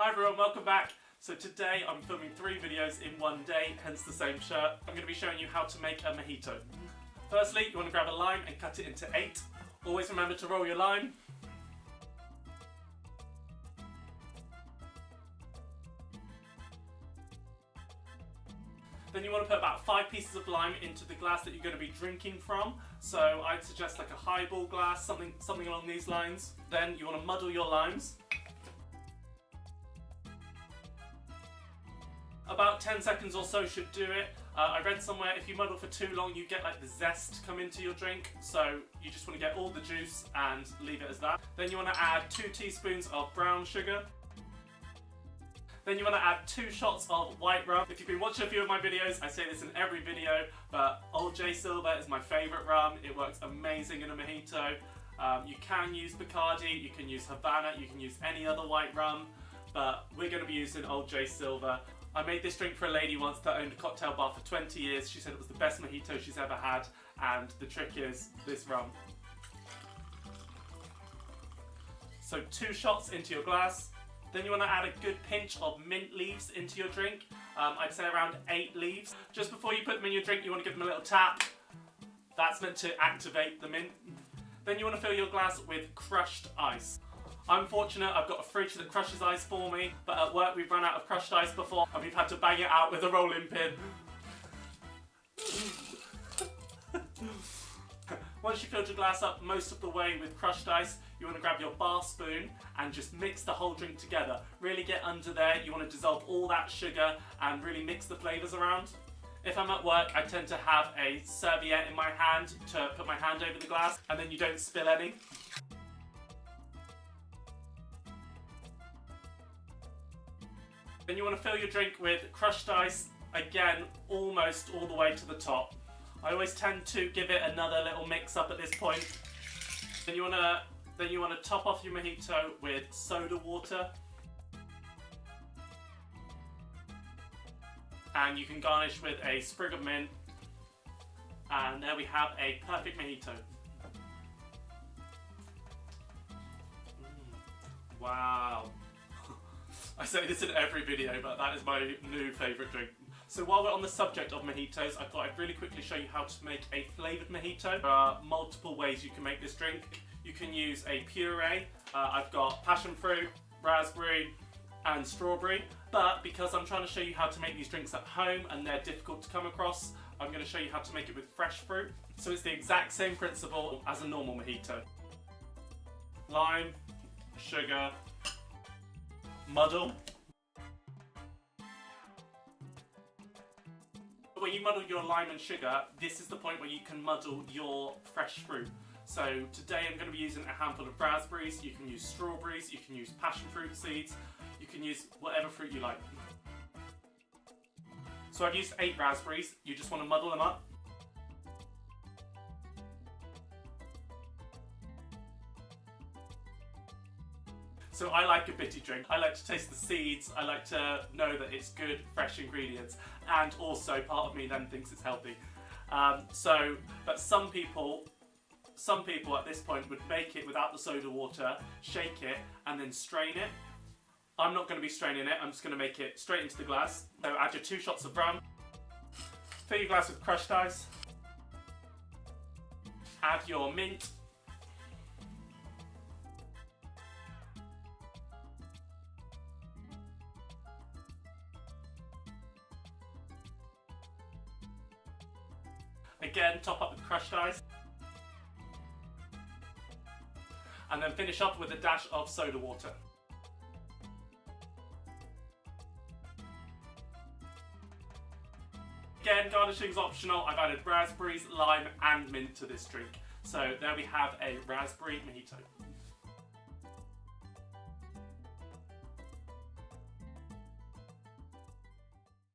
Hi everyone, welcome back. So today I'm filming 3 videos in one day, hence the same shirt. I'm going to be showing you how to make a mojito. Firstly, you want to grab a lime and cut it into 8. Always remember to roll your lime. Then you want to put about 5 pieces of lime into the glass that you're going to be drinking from. So I'd suggest like a highball glass, something along these lines. Then you want to muddle your limes. About 10 seconds or so should do it. I read somewhere if you muddle for too long you get like the zest come into your drink, so you just want to get all the juice and leave it as that. Then you want to add 2 teaspoons of brown sugar. Then you want to add 2 shots of white rum. If you've been watching a few of my videos, I say this in every video, but Old J Silver is my favourite rum. It works amazing in a mojito. You can use Bacardi, you can use Havana, you can use any other white rum, but we're going to be using Old J Silver. I made this drink for a lady once that owned a cocktail bar for 20 years. She said it was the best mojito she's ever had, and the trick is this rum. So 2 shots into your glass. Then you want to add a good pinch of mint leaves into your drink. I'd say around 8 leaves. Just before you put them in your drink, you want to give them a little tap. That's meant to activate the mint. Then you want to fill your glass with crushed ice. I'm fortunate, I've got a fridge that crushes ice for me, but at work we've run out of crushed ice before and we've had to bang it out with a rolling pin. Once you filled your glass up most of the way with crushed ice, you want to grab your bar spoon and just mix the whole drink together. Really get under there, you want to dissolve all that sugar and really mix the flavours around. If I'm at work, I tend to have a serviette in my hand to put my hand over the glass and then you don't spill any. Then you want to fill your drink with crushed ice, again, almost all the way to the top. I always tend to give it another little mix up at this point. Then you want to top off your mojito with soda water. And you can garnish with a sprig of mint. And there we have a perfect mojito. Wow. I say this in every video, but that is my new favourite drink. So while we're on the subject of mojitos, I thought I'd really quickly show you how to make a flavoured mojito. There are multiple ways you can make this drink. You can use a puree. I've got passion fruit, raspberry and strawberry, but because I'm trying to show you how to make these drinks at home and they're difficult to come across, I'm going to show you how to make it with fresh fruit. So it's the exact same principle as a normal mojito. Lime, sugar, muddle. When you muddle your lime and sugar, this is the point where you can muddle your fresh fruit. So today I'm going to be using a handful of raspberries. You can use strawberries, you can use passion fruit seeds, you can use whatever fruit you like. So I've used 8 raspberries. You just want to muddle them up. So I like a bitty drink. I like to taste the seeds. I like to know that it's good, fresh ingredients. And also part of me then thinks it's healthy. But some people at this point would make it without the soda water, shake it, and then strain it. I'm not going to be straining it. I'm just going to make it straight into the glass. So add your 2 shots of rum. Fill your glass with crushed ice. Add your mint. Again, top up with crushed ice. And then finish off with a dash of soda water. Again, garnishing is optional. I've added raspberries, lime and mint to this drink. So there we have a raspberry mojito.